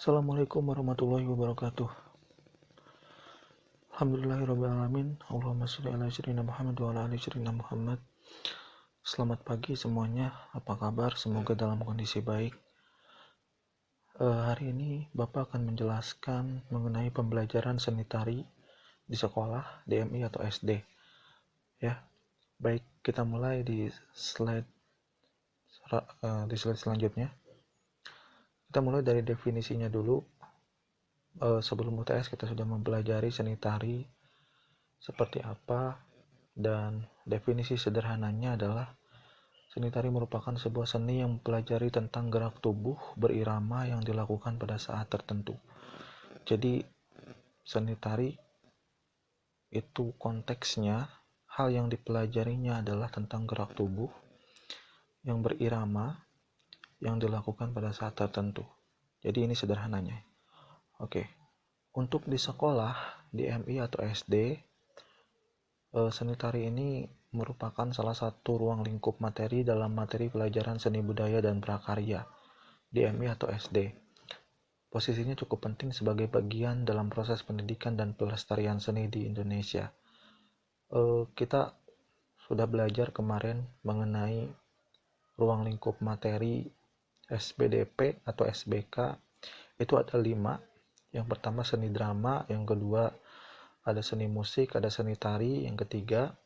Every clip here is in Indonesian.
Assalamualaikum warahmatullahi wabarakatuh. Alhamdulillahirrabbilalamin. Allahumma sholli ala sayyidina Muhammad wa ala ali sayyidina Muhammad. Selamat pagi semuanya. Apa kabar? Semoga dalam kondisi baik. Hari ini Bapak akan menjelaskan mengenai pembelajaran seni tari di sekolah, DMI atau SD. Ya, baik, kita mulai di slide selanjutnya. Kita mulai dari definisinya dulu. Sebelum UTS kita sudah mempelajari seni tari seperti apa, dan definisi sederhananya adalah seni tari merupakan sebuah seni yang mempelajari tentang gerak tubuh berirama yang dilakukan pada saat tertentu. Jadi seni tari itu konteksnya, hal yang dipelajarinya adalah tentang gerak tubuh yang berirama yang dilakukan pada saat tertentu. Jadi ini sederhananya. Oke. Untuk di sekolah, di MI atau SD, seni tari ini merupakan salah satu ruang lingkup materi dalam materi pelajaran seni budaya dan prakarya di MI atau SD. Posisinya cukup penting sebagai bagian dalam proses pendidikan dan pelestarian seni di Indonesia. Kita sudah belajar kemarin mengenai ruang lingkup materi SBDP atau SBK. Itu ada 5. Yang pertama seni drama, yang kedua ada seni musik, ada seni tari, yang ketiga,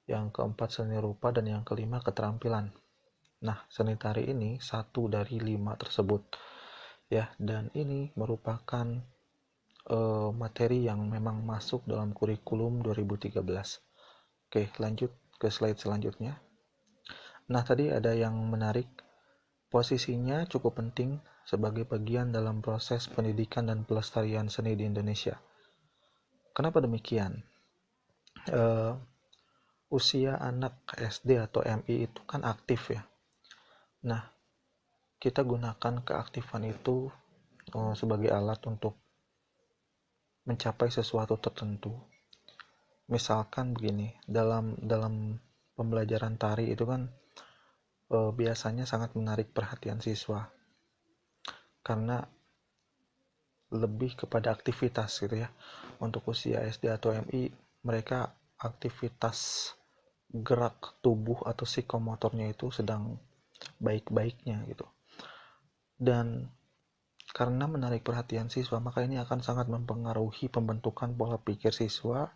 yang keempat seni rupa, dan yang kelima keterampilan. Nah, seni tari ini satu dari 5 tersebut, ya, dan ini merupakan materi yang memang masuk dalam kurikulum 2013. Oke, lanjut ke slide selanjutnya. Nah, tadi ada yang menarik. Posisinya cukup penting sebagai bagian dalam proses pendidikan dan pelestarian seni di Indonesia. Kenapa demikian? Usia anak SD atau MI itu kan aktif ya. Nah, kita gunakan keaktifan itu sebagai alat untuk mencapai sesuatu tertentu. Misalkan begini, dalam pembelajaran tari itu kan biasanya sangat menarik perhatian siswa karena lebih kepada aktivitas gitu ya. Untuk usia SD atau MI, mereka aktivitas gerak tubuh atau psikomotornya itu sedang baik-baiknya gitu. Dan karena menarik perhatian siswa, maka ini akan sangat mempengaruhi pembentukan pola pikir siswa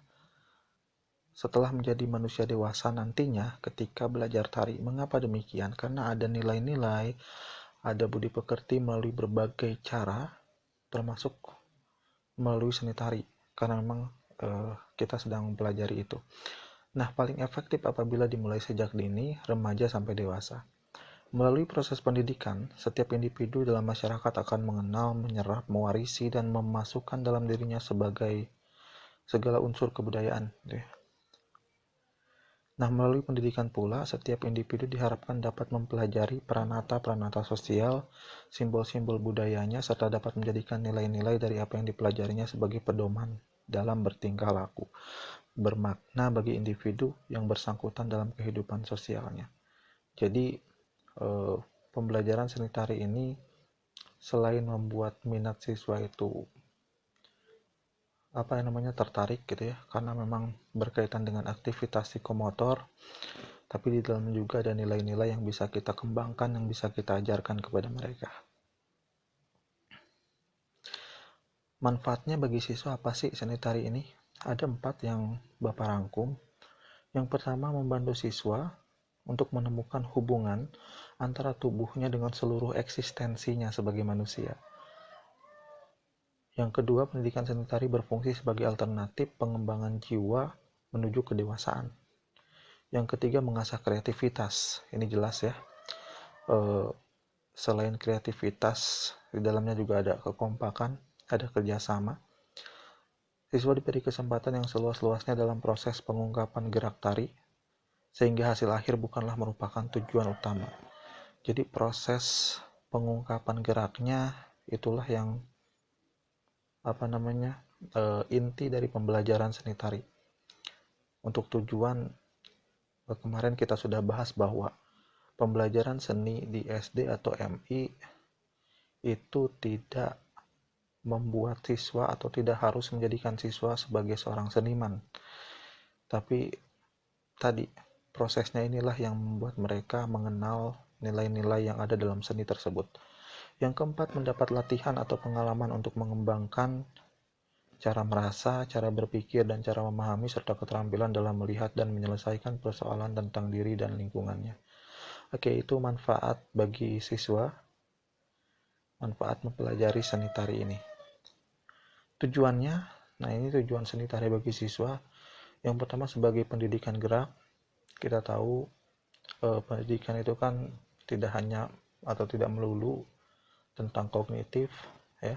setelah menjadi manusia dewasa nantinya ketika belajar tari. Mengapa demikian? Karena ada nilai-nilai, ada budi pekerti melalui berbagai cara, termasuk melalui seni tari. Karena memang kita sedang mempelajari itu. Nah, paling efektif apabila dimulai sejak dini, remaja sampai dewasa. Melalui proses pendidikan, setiap individu dalam masyarakat akan mengenal, menyerap, mewarisi, dan memasukkan dalam dirinya sebagai segala unsur kebudayaan. Nah, melalui pendidikan pula, setiap individu diharapkan dapat mempelajari peranata-peranata sosial, simbol-simbol budayanya, serta dapat menjadikan nilai-nilai dari apa yang dipelajarinya sebagai pedoman dalam bertingkah laku, bermakna bagi individu yang bersangkutan dalam kehidupan sosialnya. Jadi, pembelajaran seni tari ini selain membuat minat siswa itu tertarik gitu ya, karena memang berkaitan dengan aktivitas psikomotor, tapi di dalam juga ada nilai-nilai yang bisa kita kembangkan, yang bisa kita ajarkan kepada mereka. Manfaatnya bagi siswa apa sih seni tari ini? Ada 4 yang Bapak rangkum. Yang pertama, membantu siswa untuk menemukan hubungan antara tubuhnya dengan seluruh eksistensinya sebagai manusia. Yang kedua, pendidikan seni tari berfungsi sebagai alternatif pengembangan jiwa menuju kedewasaan. Yang ketiga, mengasah kreativitas. Ini jelas ya. Selain kreativitas, di dalamnya juga ada kekompakan, ada kerjasama. Siswa diberi kesempatan yang seluas-luasnya dalam proses pengungkapan gerak tari, sehingga hasil akhir bukanlah merupakan tujuan utama. Jadi proses pengungkapan geraknya itulah yang inti dari pembelajaran seni tari. Untuk tujuan, kemarin kita sudah bahas bahwa pembelajaran seni di SD atau MI itu tidak membuat siswa atau tidak harus menjadikan siswa sebagai seorang seniman. Tapi tadi prosesnya inilah yang membuat mereka mengenal nilai-nilai yang ada dalam seni tersebut. Yang keempat, mendapat latihan atau pengalaman untuk mengembangkan cara merasa, cara berpikir, dan cara memahami serta keterampilan dalam melihat dan menyelesaikan persoalan tentang diri dan lingkungannya. Oke, itu manfaat bagi siswa, manfaat mempelajari seni tari ini. Tujuannya, nah ini tujuan seni tari bagi siswa. Yang pertama sebagai pendidikan gerak. Kita tahu pendidikan itu kan tidak hanya atau tidak melulu tentang kognitif, ya,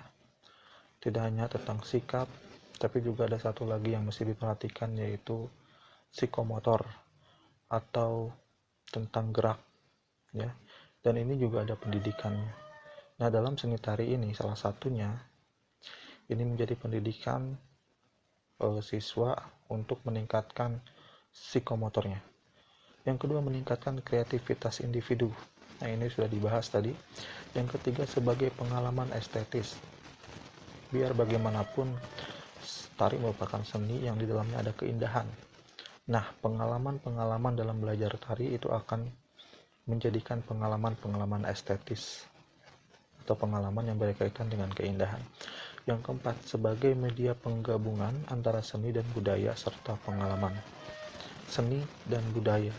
tidak hanya tentang sikap, tapi juga ada satu lagi yang mesti diperhatikan, yaitu psikomotor atau tentang gerak, ya. Dan ini juga ada pendidikannya. Nah, dalam seni tari ini salah satunya ini menjadi pendidikan siswa untuk meningkatkan psikomotornya. Yang kedua, meningkatkan kreativitas individu. Nah, ini sudah dibahas tadi. Yang ketiga, sebagai pengalaman estetis. Biar bagaimanapun, tari merupakan seni yang di dalamnya ada keindahan. Nah, pengalaman-pengalaman dalam belajar tari itu akan menjadikan pengalaman-pengalaman estetis atau pengalaman yang berkaitan dengan keindahan. Yang keempat, sebagai media penggabungan antara seni dan budaya serta pengalaman. Seni dan budaya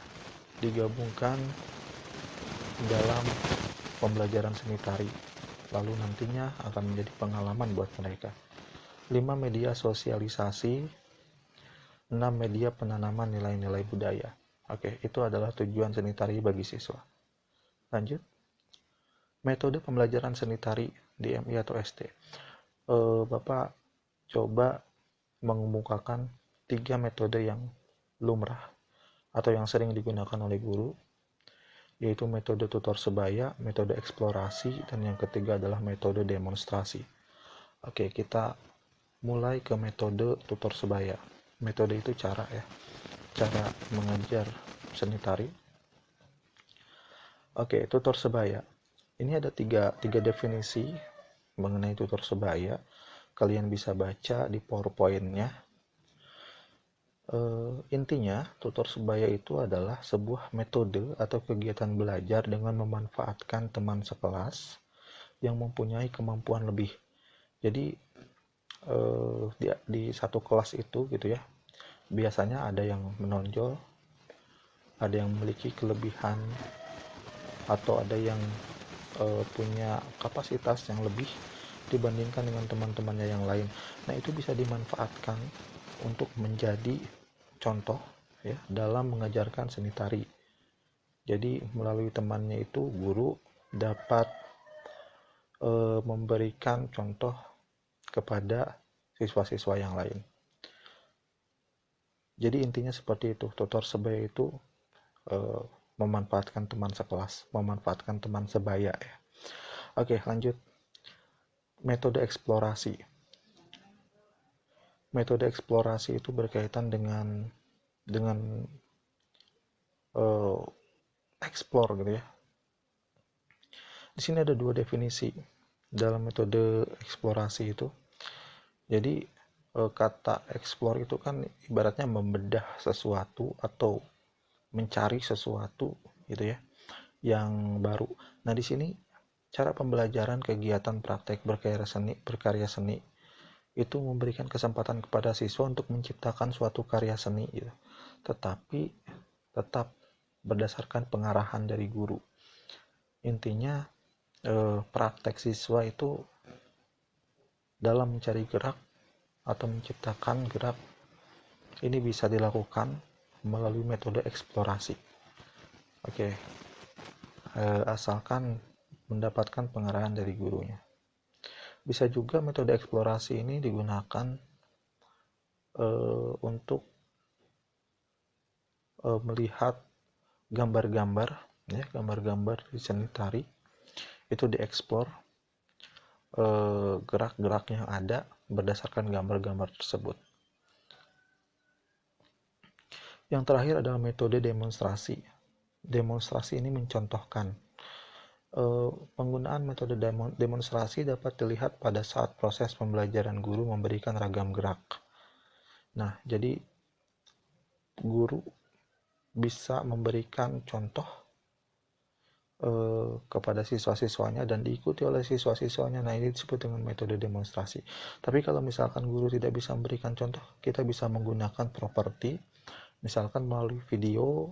digabungkan dalam pembelajaran seni tari, lalu nantinya akan menjadi pengalaman buat mereka. 5. Media sosialisasi. 6. Media penanaman nilai-nilai budaya. Oke, itu adalah tujuan seni tari bagi siswa. Lanjut. Metode pembelajaran seni tari di MI atau SD. Bapak coba mengemukakan 3 metode yang lumrah atau yang sering digunakan oleh guru, yaitu metode tutor sebaya, metode eksplorasi, dan yang ketiga adalah metode demonstrasi. Oke, kita mulai ke metode tutor sebaya. Metode itu cara mengajar seni tari. Oke, tutor sebaya. Ini ada tiga definisi mengenai tutor sebaya. Kalian bisa baca di PowerPoint-nya. Intinya, tutor sebaya itu adalah sebuah metode atau kegiatan belajar dengan memanfaatkan teman sekelas yang mempunyai kemampuan lebih. Jadi di satu kelas itu gitu ya, biasanya ada yang menonjol, ada yang memiliki kelebihan, atau ada yang punya kapasitas yang lebih dibandingkan dengan teman-temannya yang lain. Nah, itu bisa dimanfaatkan untuk menjadi contoh ya dalam mengajarkan seni tari. Jadi melalui temannya itu guru dapat memberikan contoh kepada siswa-siswa yang lain. Jadi intinya seperti itu. Tutor sebaya itu memanfaatkan teman sekelas, memanfaatkan teman sebaya ya. Oke, lanjut. Metode eksplorasi. Metode eksplorasi itu berkaitan dengan explore gitu ya. Di sini ada 2 definisi dalam metode eksplorasi itu. Jadi kata explore itu kan ibaratnya membedah sesuatu atau mencari sesuatu gitu ya yang baru. Nah, di sini cara pembelajaran kegiatan praktek berkarya seni itu memberikan kesempatan kepada siswa untuk menciptakan suatu karya seni gitu. Tetapi tetap berdasarkan pengarahan dari guru. Intinya praktek siswa itu dalam mencari gerak atau menciptakan gerak ini bisa dilakukan melalui metode eksplorasi. Oke. Asalkan mendapatkan pengarahan dari gurunya. Bisa juga metode eksplorasi ini digunakan untuk melihat gambar-gambar ya, gambar-gambar di seni tari itu dieksplor gerak-gerak yang ada berdasarkan gambar-gambar tersebut. Yang terakhir adalah metode demonstrasi. Demonstrasi ini mencontohkan. Penggunaan metode demonstrasi dapat dilihat pada saat proses pembelajaran guru memberikan ragam gerak. Nah, jadi guru bisa memberikan contoh kepada siswa-siswanya dan diikuti oleh siswa-siswanya. Nah, ini disebut dengan metode demonstrasi. Tapi kalau misalkan guru tidak bisa memberikan contoh, kita bisa menggunakan properti, misalkan melalui video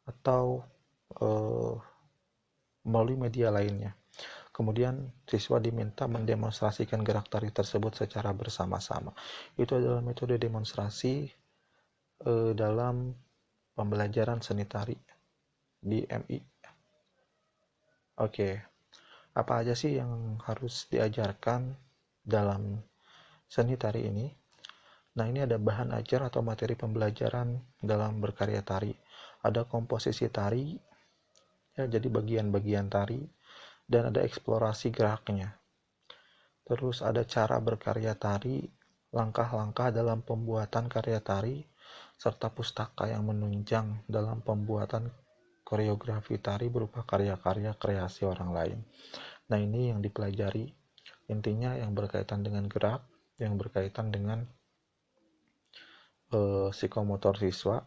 atau melalui media lainnya. Kemudian siswa diminta mendemonstrasikan gerak tari tersebut secara bersama-sama. Itu adalah metode demonstrasi dalam pembelajaran seni tari di MI. Oke, apa aja sih yang harus diajarkan dalam seni tari ini? Nah, ini ada bahan ajar atau materi pembelajaran dalam berkarya tari. Ada komposisi tari, ya, jadi bagian-bagian tari, dan ada eksplorasi geraknya. Terus ada cara berkarya tari, langkah-langkah dalam pembuatan karya tari, serta pustaka yang menunjang dalam pembuatan koreografi tari berupa karya-karya kreasi orang lain. Nah, ini yang dipelajari. Intinya yang berkaitan dengan gerak, yang berkaitan dengan psikomotor siswa,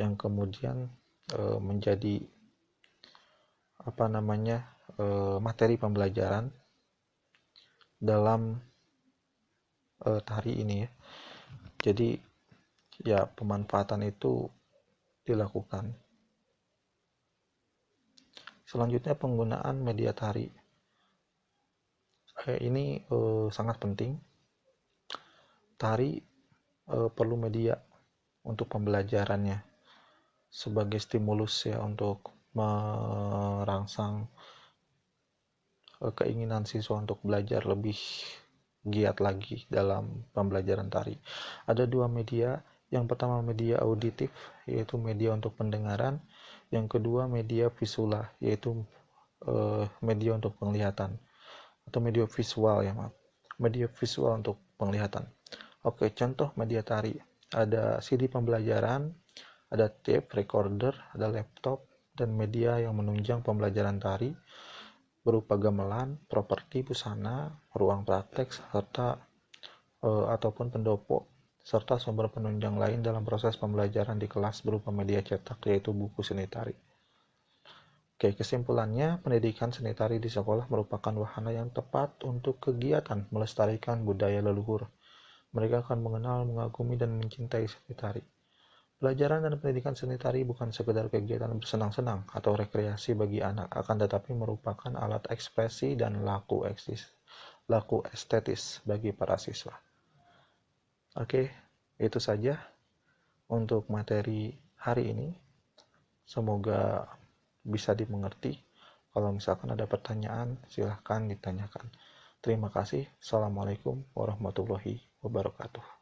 yang kemudian menjadi materi pembelajaran dalam tari ini ya. Jadi ya pemanfaatan itu dilakukan. Selanjutnya penggunaan media tari. Ini sangat penting. Tari perlu media untuk pembelajarannya sebagai stimulus ya untuk merangsang keinginan siswa untuk belajar lebih giat lagi dalam pembelajaran tari. Ada dua media. Yang pertama media auditif, yaitu media untuk pendengaran. Yang kedua media visual, yaitu media untuk penglihatan. Atau media visual ya, maaf. Media visual untuk penglihatan. Oke, contoh media tari. Ada CD pembelajaran, ada tape recorder, ada laptop, dan media yang menunjang pembelajaran tari berupa gamelan, properti, busana, ruang praktek, serta ataupun pendopo, serta sumber penunjang lain dalam proses pembelajaran di kelas berupa media cetak, yaitu buku seni tari. Oke, kesimpulannya, pendidikan seni tari di sekolah merupakan wahana yang tepat untuk kegiatan melestarikan budaya leluhur. Mereka akan mengenal, mengagumi, dan mencintai seni tari. Pelajaran dan pendidikan seni tari bukan sekedar kegiatan bersenang-senang atau rekreasi bagi anak, akan tetapi merupakan alat ekspresi dan laku estetis bagi para siswa. Oke, itu saja untuk materi hari ini. Semoga bisa dimengerti. Kalau misalkan ada pertanyaan, silahkan ditanyakan. Terima kasih. Assalamualaikum warahmatullahi wabarakatuh.